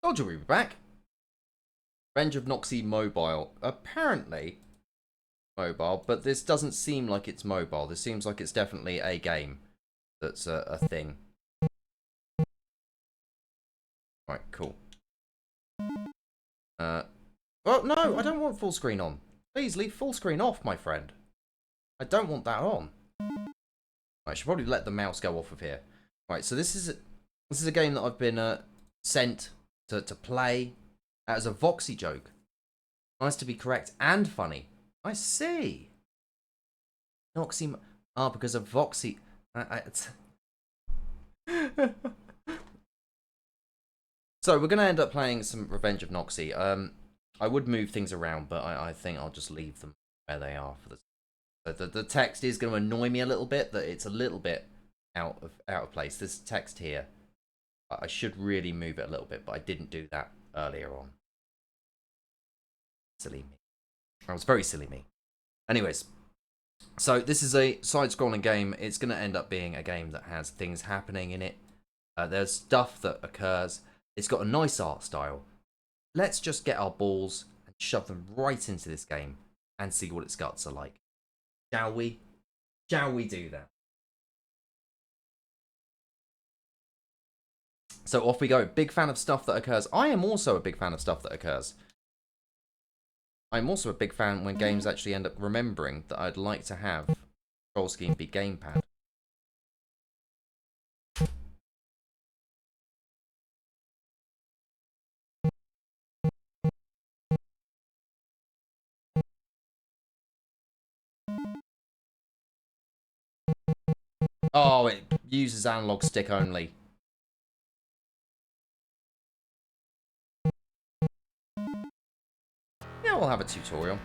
Soldier, we're back. Revenge of Noxi mobile. Apparently mobile, but this doesn't seem like it's mobile. This seems like it's definitely a game that's a thing. Right, cool. Oh, no, I don't want full screen on. Please leave full screen off, my friend. I don't want that on. I should probably let the mouse go off of here. Right, so this is a game that I've been sent to play as a Voxy joke. Nice to be correct and funny. I see. Noxi. Ah, because of Voxy. So we're going to end up playing some Revenge of Noxi. I would move things around, but I think I'll just leave them where they are for the text is going to annoy me a little bit. That it's a little bit out of place. This text here, I should really move it a little bit, but I didn't do that earlier on. Silly me. That was very silly me. Anyways, so this is a side-scrolling game. It's going to end up being a game that has things happening in it. There's stuff that occurs. It's got a nice art style. Let's just get our balls and shove them right into this game and see what its guts are like. Shall we? Shall we do that? So off we go. Big fan of stuff that occurs. I am also a big fan of stuff that occurs. I'm also a big fan when games actually end up remembering that I'd like to have control scheme be gamepad. Oh, it uses analog stick only. Yeah, we'll have a tutorial.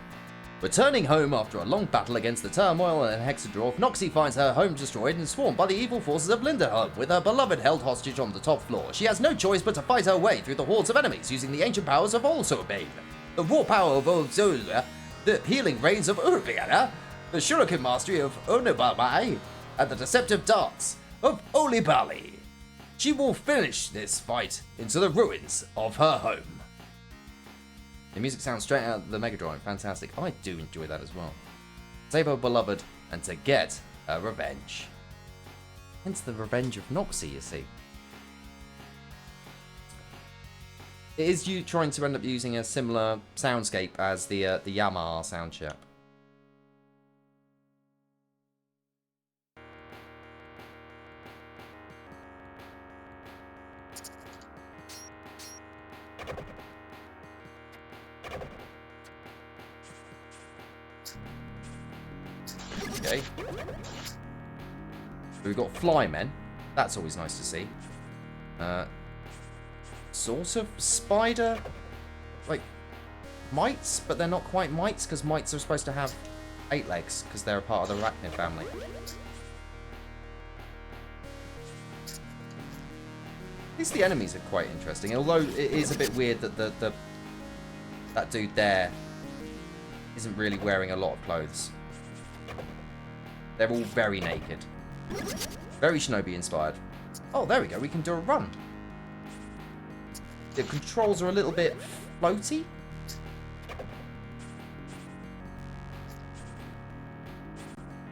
Returning home after a long battle against the turmoil and Hexadorf, Noxi finds her home destroyed and swarmed by the evil forces of Linderholm, with her beloved held hostage on the top floor. She has no choice but to fight her way through the hordes of enemies using the ancient powers of Olsobane, the raw power of Olsola, the healing rains of Urbiana, the shuriken mastery of Onobabai, and the deceptive darts of Olibali. She will finish this fight into the ruins of her home. The music sounds straight out of the Mega Drive. Fantastic. I do enjoy that as well. Save her beloved and to get her revenge. Hence the Revenge of Noxi, you see. It is you trying to end up using a similar soundscape as the Yamaha sound chip. Okay. We've got flymen. That's always nice to see. Sort of spider, like mites, but they're not quite mites because mites are supposed to have 8 legs because they're a part of the arachnid family. At least the enemies are quite interesting, although it is a bit weird that that dude there isn't really wearing a lot of clothes. They're all very naked. Very Shinobi inspired. Oh, there we go. We can do a run. The controls are a little bit floaty.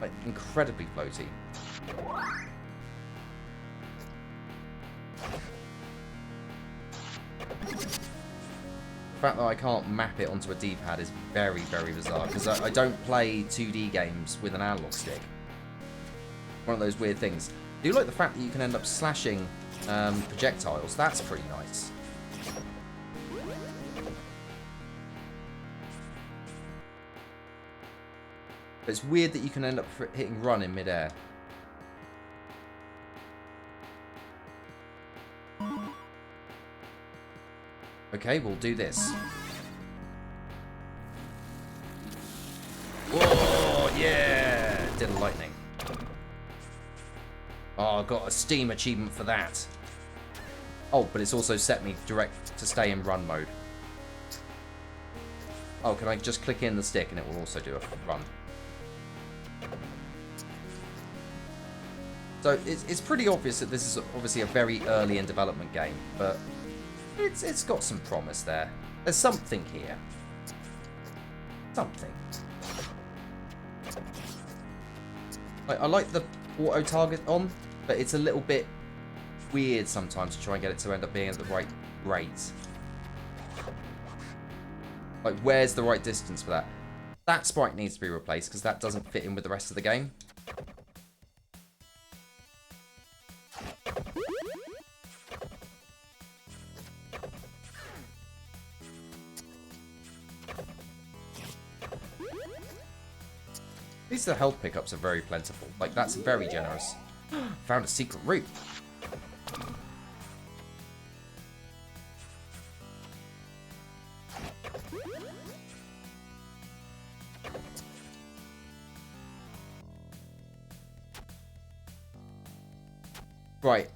Like, incredibly floaty. The fact that I can't map it onto a D-pad is very, very bizarre, because I don't play 2D games with an analog stick. One of those weird things. I do like the fact that you can end up slashing projectiles. That's pretty nice. But it's weird that you can end up hitting run in midair. Okay, we'll do this. Whoa, yeah! Did a lightning. Oh, I got a Steam achievement for that. Oh, but it's also set me direct to stay in run mode. Oh, can I just click in the stick and it will also do a run? So it's pretty obvious that this is obviously a very early in development game, but It's got some promise there. There's something here. Something. I like the auto target on, but it's a little bit weird sometimes to try and get it to end up being at the right rate. Like, where's the right distance for that? That sprite needs to be replaced because that doesn't fit in with the rest of the game. At least the health pickups are very plentiful. Like, that's very generous. Found a secret route. Right.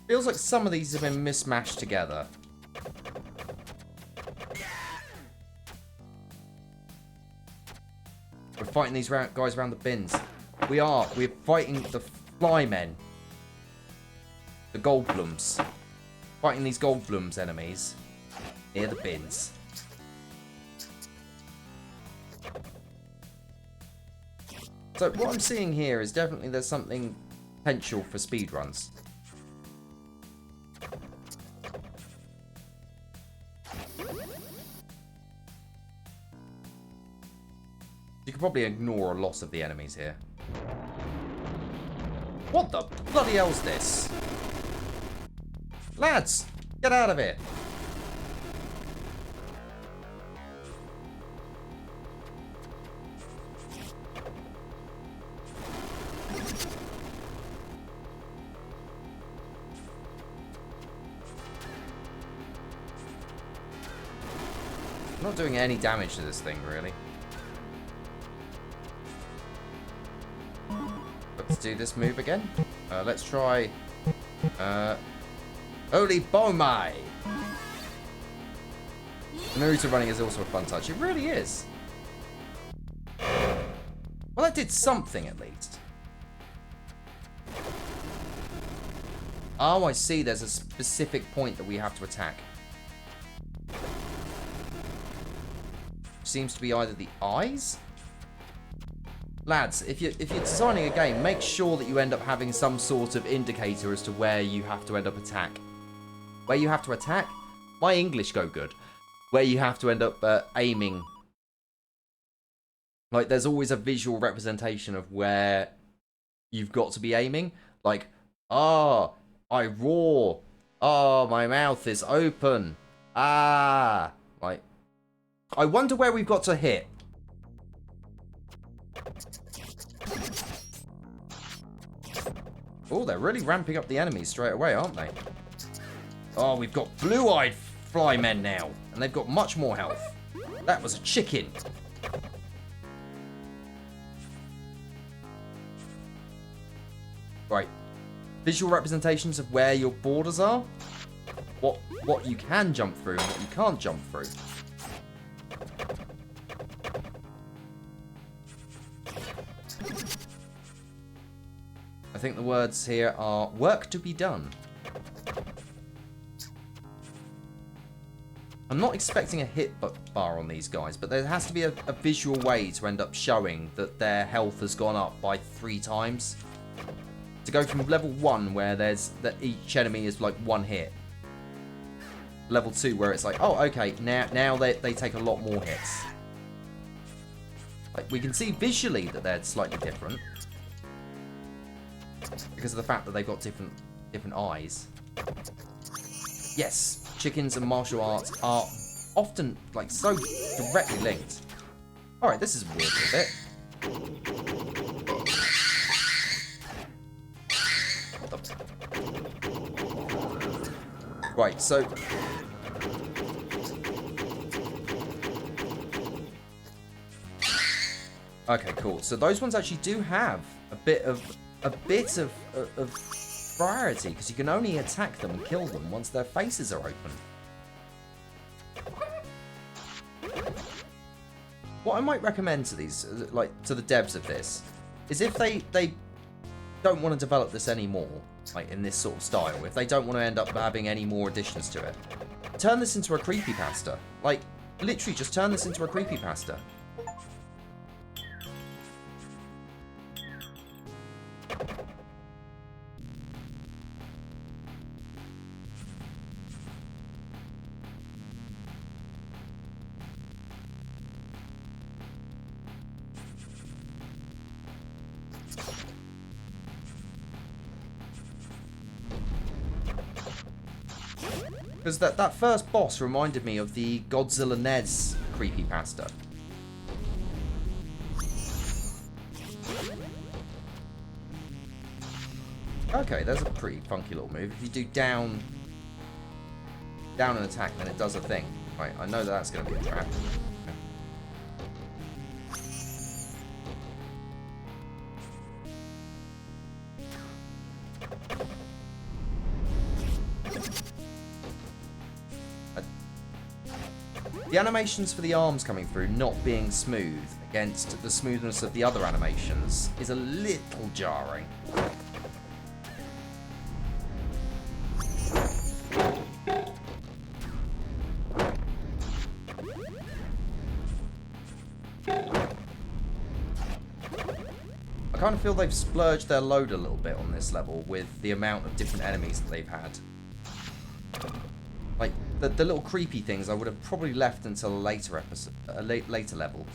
Feels like some of these have been mismatched together. We're fighting these guys around the bins. We're fighting the flymen. The Goldblums. Fighting these Goldblums enemies. Near the bins. So what I'm seeing here is definitely there's something potential for speedruns. You can probably ignore a lot of the enemies here. What the bloody hell's this? Lads, get out of here. I'm not doing any damage to this thing, really. Let's do this move again. Let's try... Holy Bomai! Naruto running is also a fun touch. It really is. Well, that did something at least. Oh, I see. There's a specific point that we have to attack. Seems to be either the eyes? Lads, if you're designing a game, make sure that you end up having some sort of indicator as to where you have to end up attack. Where you have to attack? My English go good. Where you have to end up aiming. Like, there's always a visual representation of where you've got to be aiming. Like, ah, I roar. Ah, my mouth is open. Ah. Like, I wonder where we've got to hit. Oh, they're really ramping up the enemies straight away, aren't they? Oh, we've got blue-eyed flymen now. And they've got much more health. That was a chicken. Right. Visual representations of where your borders are. What you can jump through and what you can't jump through. I think the words here are work to be done. I'm not expecting a hit bar on these guys, but there has to be a visual way to end up showing that their health has gone up by 3 times. To go from level 1, where there's that each enemy is like 1 hit. Level 2, where it's like, oh, okay, now they take a lot more hits. Like, we can see visually that they're slightly different. Because of the fact that they've got different eyes. Yes, chickens and martial arts are often, like, so directly linked. Alright, this is weird a bit. What the... Right, so... Okay, cool. So those ones actually do have a bit of variety, because you can only attack them and kill them once their faces are open. What I might recommend to these, like to the devs of this, is if they don't want to develop this anymore, like in this sort of style, if they don't want to end up having any more additions to it, turn this into a creepypasta. Like, literally just turn this into a creepypasta. Because that first boss reminded me of the Godzilla NES creepypasta. Okay, there's a pretty funky little move. If you do down an attack, then it does a thing. Right, I know that's going to be a trap. The animations for the arms coming through not being smooth against the smoothness of the other animations is a little jarring. I kind of feel they've splurged their load a little bit on this level with the amount of different enemies that they've had. Like, the little creepy things I would have probably left until a later episode, later level.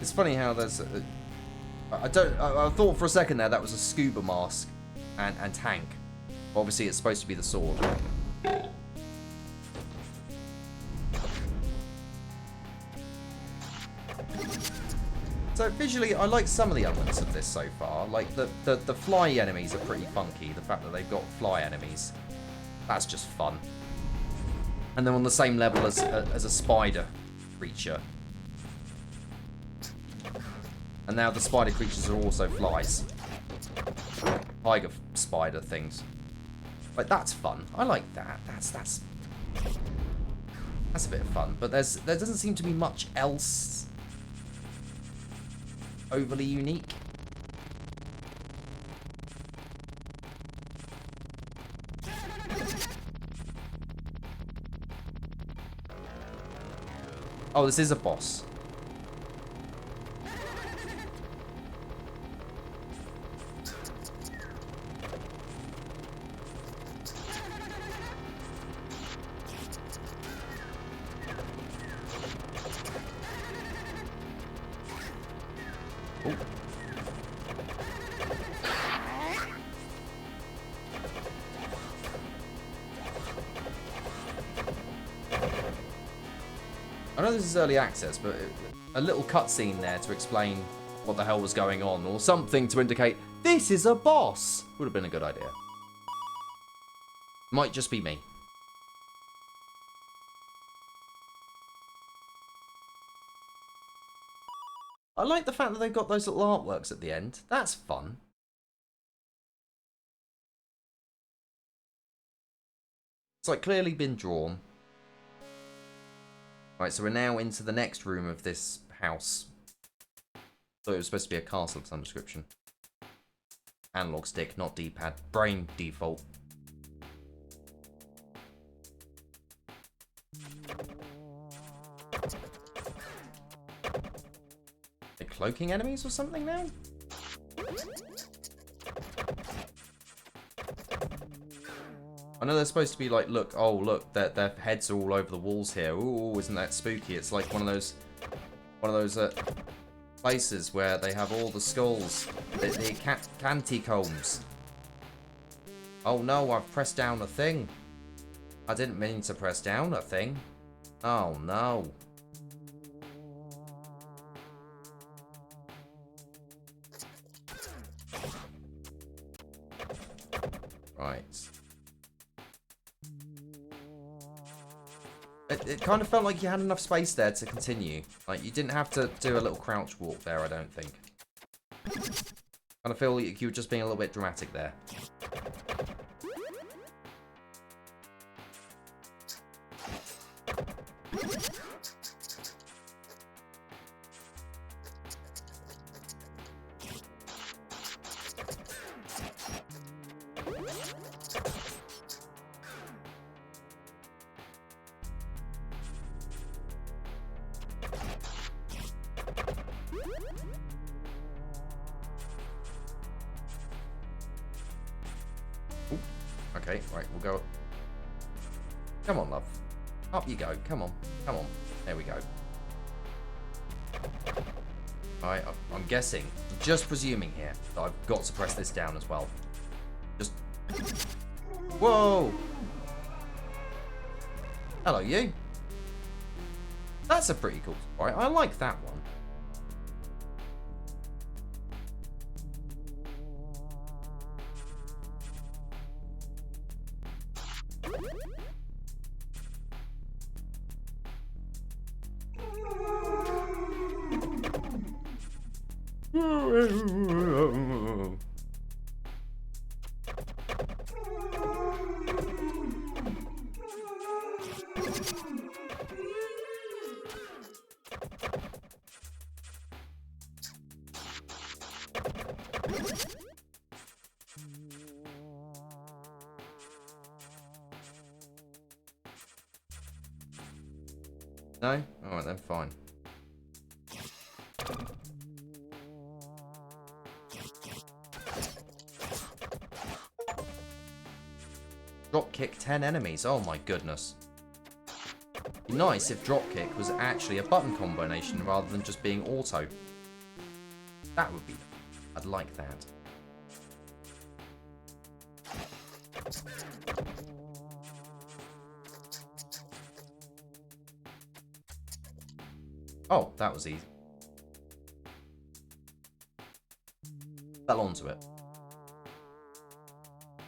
It's funny how there's I thought for a second there that was a scuba mask and tank. Obviously it's supposed to be the sword. So visually I like some of the elements of this so far. Like the fly enemies are pretty funky. The fact that they've got fly enemies, that's just fun. And they're on the same level as a spider creature. And now the spider creatures are also flies. Tiger spider things. Like, that's fun. I like that. That's a bit of fun. But there doesn't seem to be much else overly unique. Oh, this is a boss. I know this is early access, but a little cutscene there to explain what the hell was going on, or something to indicate this is a boss, would have been a good idea. Might just be me. I like the fact that they've got those little artworks at the end. That's fun. It's like clearly been drawn. Right, so we're now into the next room of this house. Thought it was supposed to be a castle of some description. Analog stick, not D-pad. Brain default. They're cloaking enemies or something now? I know they're supposed to be like, look, oh look, their heads are all over the walls here. Ooh, isn't that spooky? It's like one of those places where they have all the skulls, the catacombs. Oh no, I've pressed down a thing. I didn't mean to press down a thing. Oh no. Right. it kind of felt like you had enough space there to continue. Like, you didn't have to do a little crouch walk there, I don't think. Kind of feel like you were just being a little bit dramatic there. Ooh, okay, right, we'll go. Come on, love. Up you go. Come on. Come on. There we go. Alright, I'm guessing, just presuming here, that I've got to press this down as well. Just... Whoa! Hello, you. That's a pretty cool sprite. I like that one. No? Alright then, fine. Drop kick 10 enemies. Oh my goodness. Be nice if drop kick was actually a button combination rather than just being auto. That would be... I'd like that. Oh, that was easy. Fell onto it.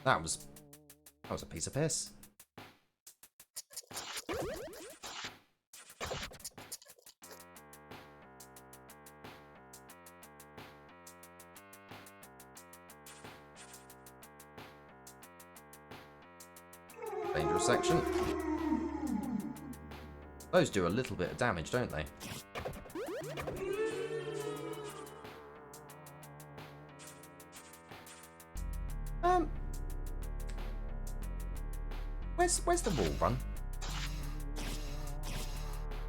That was a piece of piss. Dangerous section. Those do a little bit of damage, don't they? Where's the wall run?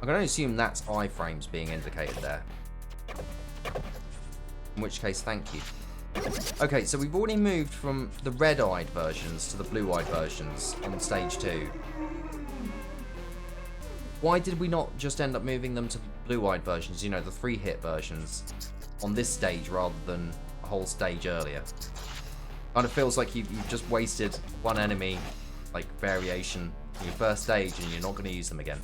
I can only assume that's iframes being indicated there. In which case, thank you. Okay, so we've already moved from the red-eyed versions to the blue-eyed versions on stage 2. Why did we not just end up moving them to blue-eyed versions, you know, the 3-hit versions, on this stage rather than a whole stage earlier? Kind of feels like you've just wasted one enemy, like, variation in your first stage and you're not going to use them again.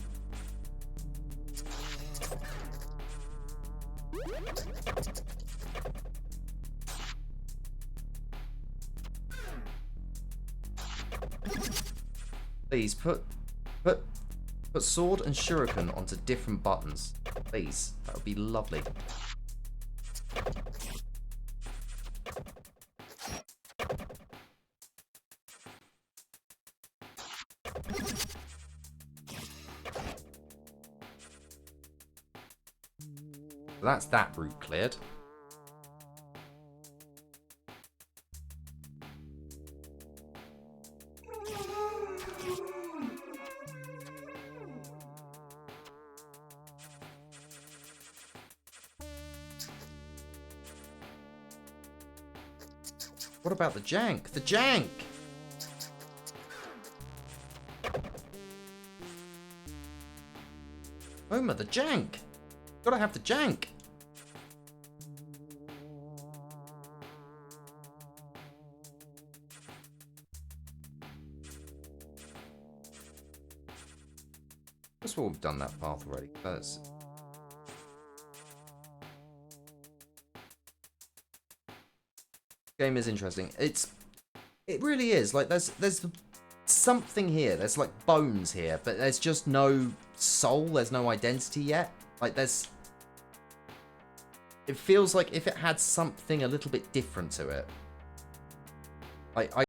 Please put sword and shuriken onto different buttons. Please, that would be lovely. That's that route cleared. What about the jank? The jank! Homer, the jank! Gotta have the jank! That's what we've done that path already. That's... Game is interesting. It really is. Like there's something here. There's like bones here, but there's just no soul. There's no identity yet. Like there's... It feels like if it had something a little bit different to it. I